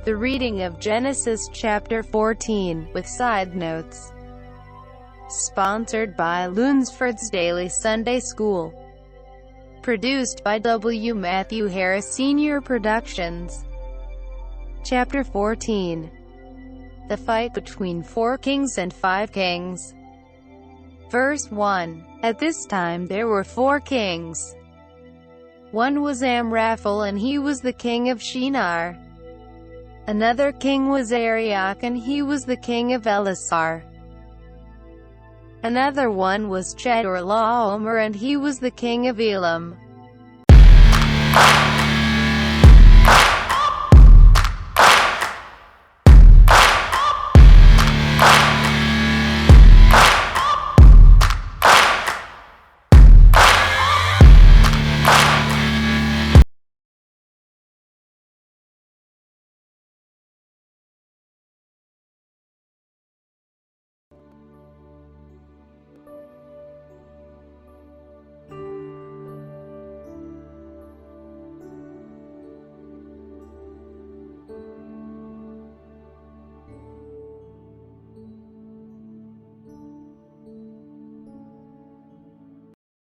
The reading of Genesis chapter 14, with side notes. Sponsored by Lunsford's Daily Sunday School. Produced by W. Matthew Harris Sr. Productions. Chapter 14. The fight between 4 kings and 5 kings. Verse 1. At this time there were 4 kings. One was Amraphel, and he was the king of Shinar. Another king was Arioch, and he was the king of Elasar. Another one was Chedorlaomer, and he was the king of Elam.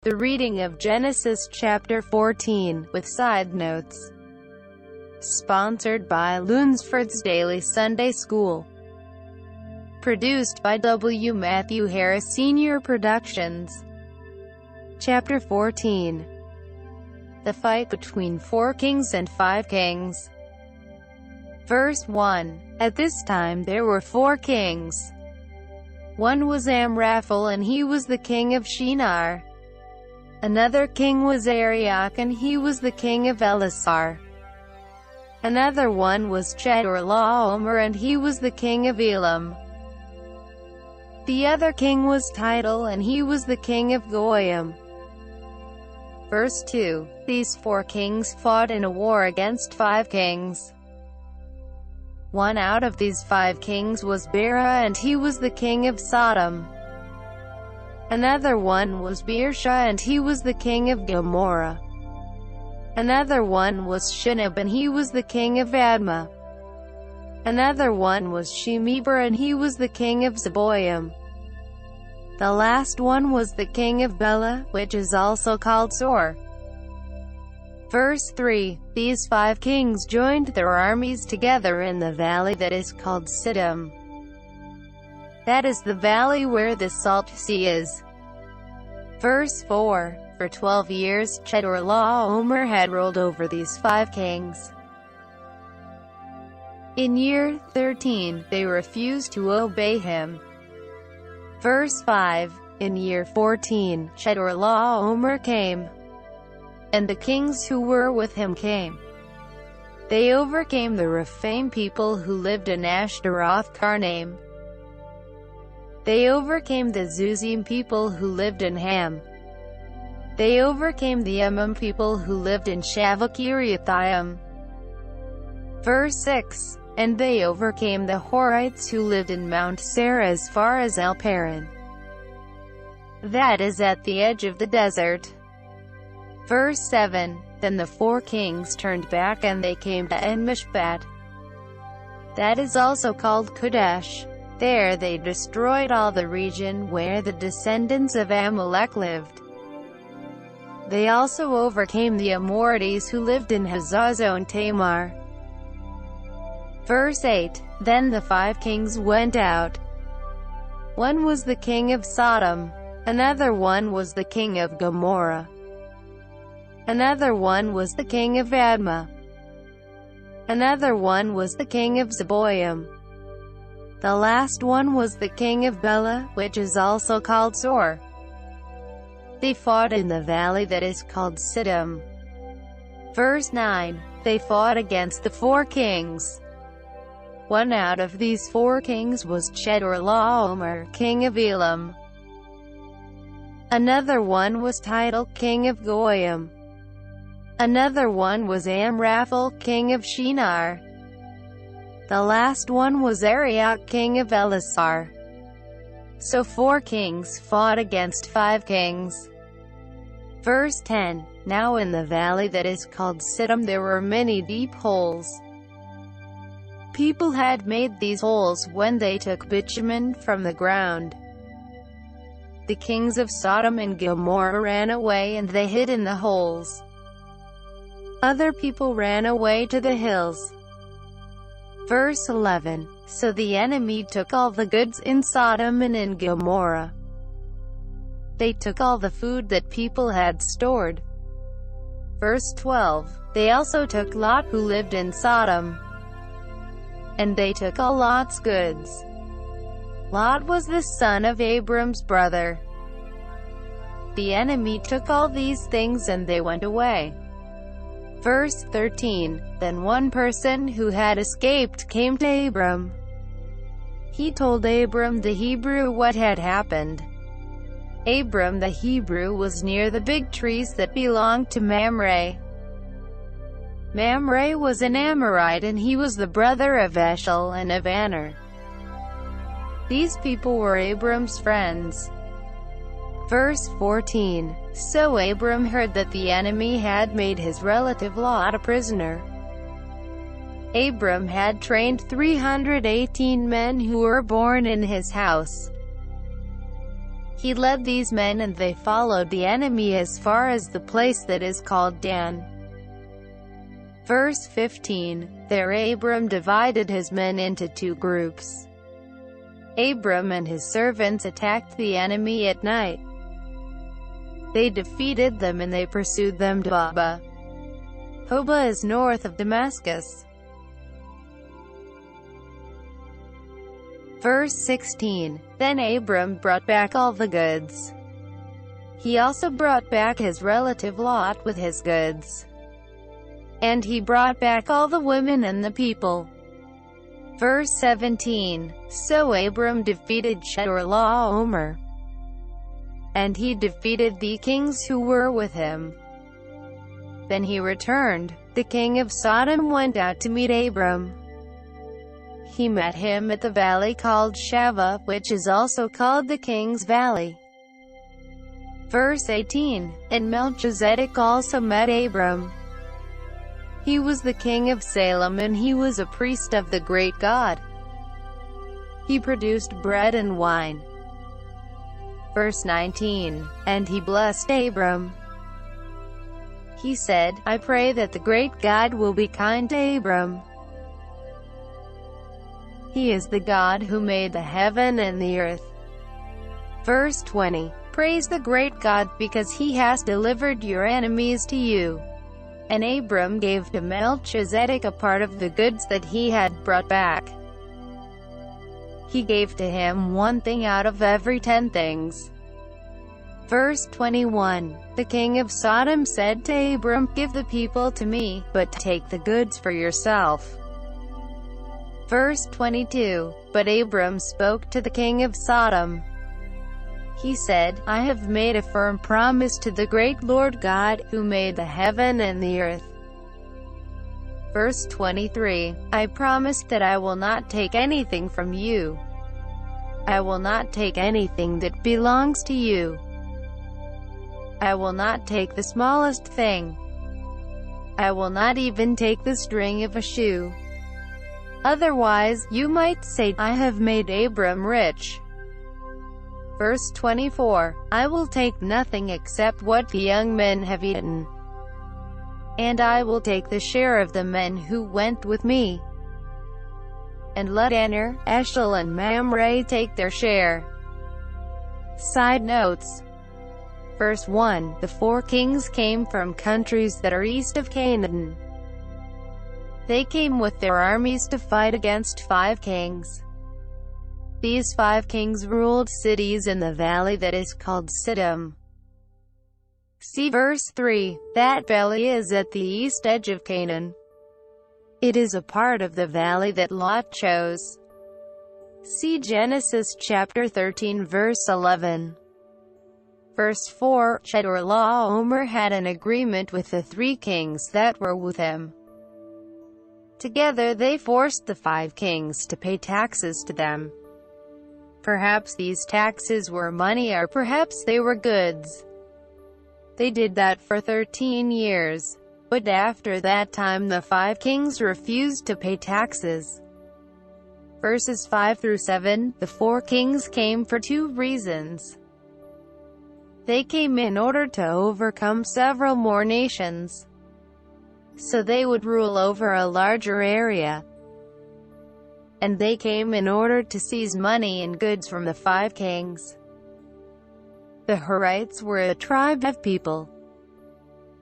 The reading of Genesis chapter 14, with side notes. Sponsored by Lunsford's Daily Sunday School. Produced by W. Matthew Harris Sr. Productions. Chapter 14. The fight between 4 kings and 5 kings. Verse 1. At this time there were 4 kings. One was Amraphel, and he was the king of Shinar. Another king was Arioch, and he was the king of Elasar. Another one was Chedorlaomer, and he was the king of Elam. The other king was Tidal, and he was the king of Goyim. Verse 2. These 4 kings fought in a war against 5 kings. One out of these 5 kings was Bera, and he was the king of Sodom. Another one was Birsha, and he was the king of Gomorrah. Another one was Shinab, and he was the king of Admah. Another one was Shemeber, and he was the king of Zeboim. The last one was the king of Bela, which is also called Sor. Verse 3. These 5 kings joined their armies together in the valley that is called Siddim. That is the valley where the Salt Sea is. Verse 4. For 12 years Chedorlaomer had ruled over these 5 kings. In year 13, they refused to obey him. Verse 5. In year 14, Chedorlaomer came, and the kings who were with him came. They overcame the Rephaim people who lived in Ashtaroth Karnaim. They overcame the Zuzim people who lived in Ham. They overcame the Ammon people who lived in Shavah-Kiriathaim. Verse 6. And they overcame the Horites who lived in Mount Seir as far as El Paran. That is at the edge of the desert. Verse 7. Then the 4 kings turned back, and they came to En-Mishpat. That is also called Kadesh. There they destroyed all the region where the descendants of Amalek lived. They also overcame the Amorites who lived in Hazazon Tamar. Verse 8. Then the 5 kings went out. One was the king of Sodom. Another one was the king of Gomorrah. Another one was the king of Admah. Another one was the king of Zeboim. The last one was the king of Bela, which is also called Sor. They fought in the valley that is called Siddim. Verse 9. They fought against the 4 kings. One out of these 4 kings was Chedorlaomer, king of Elam. Another one was Tidal, king of Goyim. Another one was Amraphel, king of Shinar. The last one was Arioch, king of Elasar. So 4 kings fought against 5 kings. Verse 10. Now in the valley that is called Siddim there were many deep holes. people had made these holes when they took bitumen from the ground. The kings of Sodom and Gomorrah ran away and they hid in the holes. Other people ran away to the hills. Verse 11. So the enemy took all the goods in Sodom and in Gomorrah. They took all the food that people had stored. Verse 12. They also took Lot who lived in Sodom. And they took all Lot's goods. Lot was the son of Abram's brother. The enemy took all these things and they went away. Verse 13. Then one person who had escaped came to Abram. He told Abram the Hebrew what had happened. Abram the Hebrew was near the big trees that belonged to Mamre. Mamre was an Amorite and he was the brother of Eshel and of Aner. These people were Abram's friends. Verse 14. So Abram heard that the enemy had made his relative Lot a prisoner. Abram had trained 318 men who were born in his house. He led these men and they followed the enemy as far as the place that is called Dan. Verse 15. There Abram divided his men into two groups. Abram and his servants attacked the enemy at night. They defeated them and they pursued them to Hobah. Hobah is north of Damascus. Verse 16. Then Abram brought back all the goods. He also brought back his relative Lot with his goods. And he brought back all the women and the people. Verse 17. So Abram defeated Chedorlaomer. And he defeated the kings who were with him. Then he returned. The king of Sodom went out to meet Abram. He met him at the valley called Shaveh, which is also called the King's Valley. Verse 18. And Melchizedek also met Abram. He was the king of Salem and he was a priest of the great God. He produced bread and wine. Verse 19. And he blessed Abram. He said, I pray that the great God will be kind to Abram. He is the God who made the heaven and the earth. Verse 20. Praise the great God, because he has delivered your enemies to you. And Abram gave to Melchizedek a part of the goods that he had brought back. He gave to him one thing out of every 10 things. Verse 21. The king of Sodom said to Abram, Give the people to me, but take the goods for yourself. Verse 22. But Abram spoke to the king of Sodom. He said, I have made a firm promise to the great Lord God, who made the heaven and the earth. Verse 23. I promised that I will not take anything from you. I will not take anything that belongs to you. I will not take the smallest thing. I will not even take the string of a shoe. Otherwise, you might say, I have made Abram rich. Verse 24. I will take nothing except what the young men have eaten. And I will take the share of the men who went with me. And let Aner, Eshel and Mamre take their share. Side notes. Verse 1. The 4 kings came from countries that are east of Canaan. They came with their armies to fight against 5 kings. These 5 kings ruled cities in the valley that is called Siddim. See verse 3. That valley is at the east edge of Canaan. It is a part of the valley that Lot chose. See Genesis chapter 13 verse 11. Verse 4. Chedorlaomer had an agreement with the 3 kings that were with him. Together they forced the 5 kings to pay taxes to them. Perhaps these taxes were money or perhaps they were goods. They did that for 13 years. But after that time the 5 kings refused to pay taxes. Verses 5 through 7, the four kings came for two reasons. They came in order to overcome several more nations, so they would rule over a larger area. And they came in order to seize money and goods from the five kings. The Horites were a tribe of people.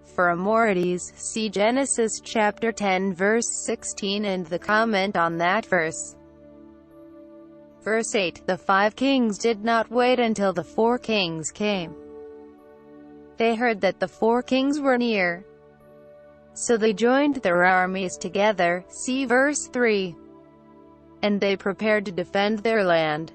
For Amorites, see Genesis chapter 10 verse 16 and the comment on that verse. Verse 8, the five kings did not wait until the four kings came. They heard that the four kings were near, so they joined their armies together, see verse 3. And they prepared to defend their land.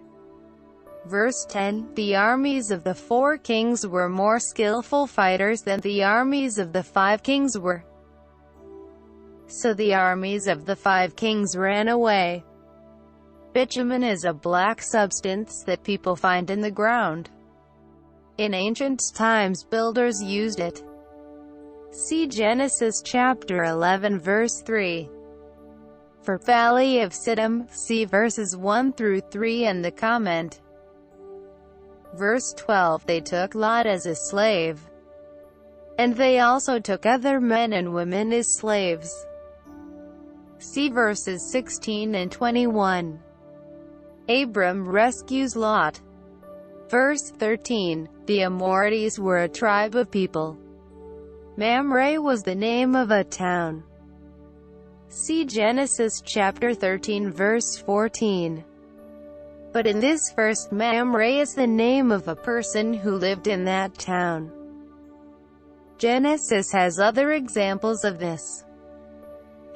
Verse 10, the armies of the four kings were more skillful fighters than the armies of the five kings were. So the armies of the five kings ran away. Bitumen is a black substance that people find in the ground. In ancient times builders used it. See Genesis chapter 11 verse 3. For Valley of Siddim, see verses 1 through 3 and the comment. Verse 12, they took Lot as a slave. And they also took other men and women as slaves. See verses 16 and 21. Abram rescues Lot. Verse 13, the Amorites were a tribe of people. Mamre was the name of a town. See Genesis chapter 13 verse 14. But in this verse, Mamre is the name of a person who lived in that town. Genesis has other examples of this.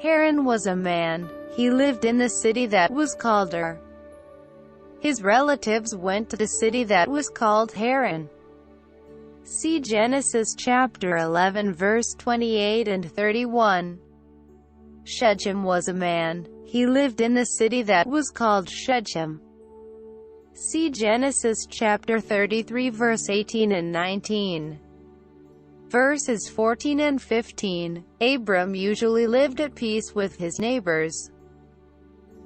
Haran was a man. He lived in the city that was called Ur. His relatives went to the city that was called Haran. See Genesis chapter 11 verse 28 and 31. Shechem was a man. He lived in the city that was called Shechem. See Genesis chapter 33 verse 18 and 19. Verses 14 and 15. Abram usually lived at peace with his neighbors.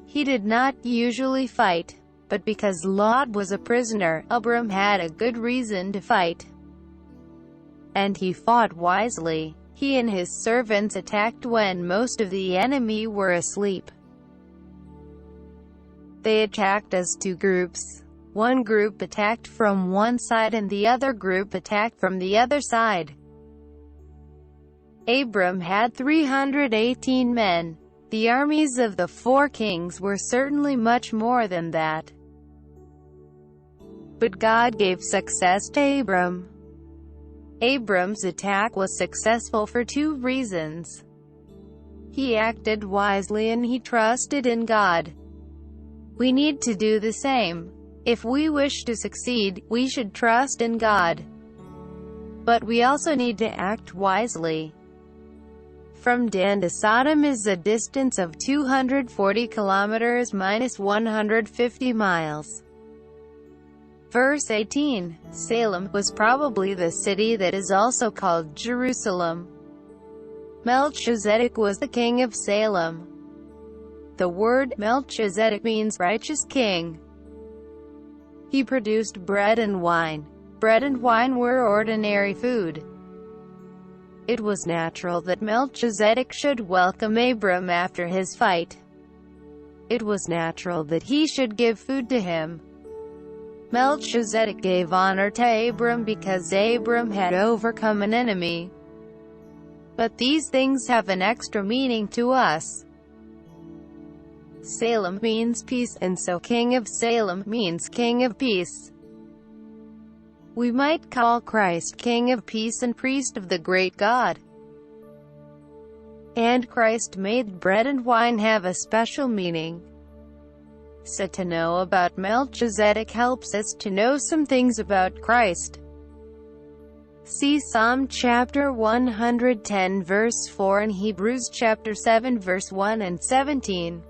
He did not usually fight, but because Lot was a prisoner, Abram had a good reason to fight. And he fought wisely. He and his servants attacked when most of the enemy were asleep. They attacked as two groups. One group attacked from one side and the other group attacked from the other side. Abram had 318 men. The armies of the four kings were certainly much more than that. But God gave success to Abram. Abram's attack was successful for two reasons. He acted wisely and he trusted in God. We need to do the same. If we wish to succeed, we should trust in God. But we also need to act wisely. From Dan to Sodom is a distance of 240 kilometers minus 150 miles. Verse 18, Salem was probably the city that is also called Jerusalem. Melchizedek was the king of Salem. The word Melchizedek means righteous king. He produced bread and wine. Bread and wine were ordinary food. It was natural that Melchizedek should welcome Abram after his fight. It was natural that he should give food to him. Melchizedek gave honor to Abram because Abram had overcome an enemy. But these things have an extra meaning to us. Salem means peace, and so King of Salem means King of Peace. We might call Christ King of Peace and Priest of the great God. And Christ made bread and wine have a special meaning. So to know about Melchizedek helps us to know some things about Christ. See Psalm chapter 110 verse 4 and Hebrews chapter 7 verse 1 and 17.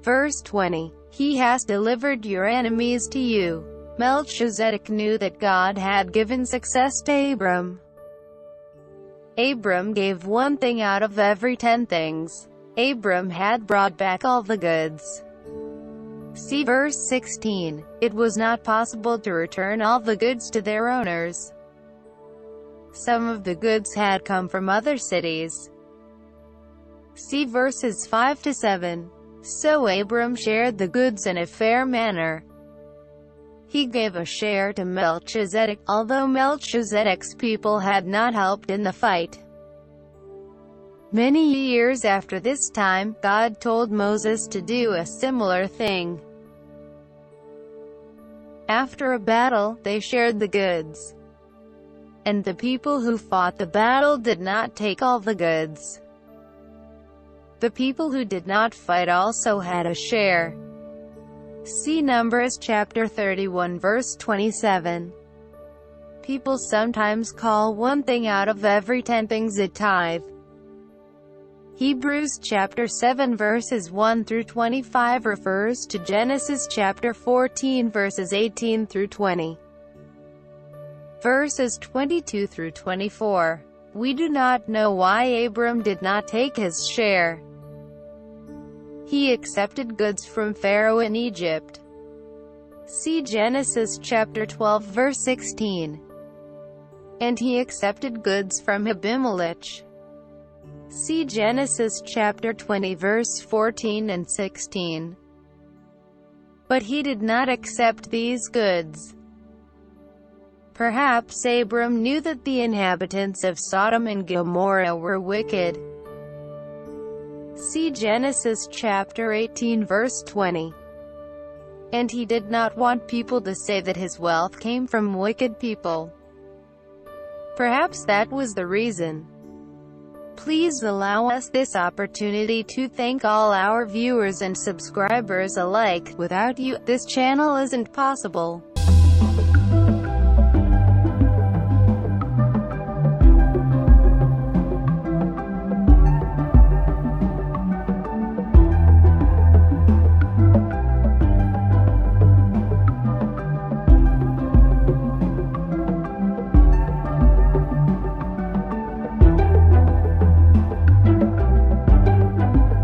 Verse 20, He has delivered your enemies to you. Melchizedek knew that God had given success to Abram. Abram gave one thing out of every 10 things. Abram had brought back all the goods. See verse 16. It was not possible to return all the goods to their owners. Some of the goods had come from other cities. See verses 5 to 7. So Abram shared the goods in a fair manner. He gave a share to Melchizedek, although Melchizedek's people had not helped in the fight. Many years after this time, God told Moses to do a similar thing. After a battle, they shared the goods. And the people who fought the battle did not take all the goods. The people who did not fight also had a share. See Numbers chapter 31 verse 27. People sometimes call one thing out of every 10 things a tithe. Hebrews chapter 7 verses 1 through 25 refers to Genesis chapter 14 verses 18 through 20. Verses 22 through 24. We do not know why Abram did not take his share. He accepted goods from Pharaoh in Egypt. See Genesis chapter 12 verse 16. And he accepted goods from Abimelech. See Genesis chapter 20 verse 14 and 16. But he did not accept these goods. Perhaps Abram knew that the inhabitants of Sodom and Gomorrah were wicked. See Genesis chapter 18 verse 20. And he did not want people to say that his wealth came from wicked people. Perhaps that was the reason. Please allow us this opportunity to thank all our viewers and subscribers alike. Without you, this channel isn't possible.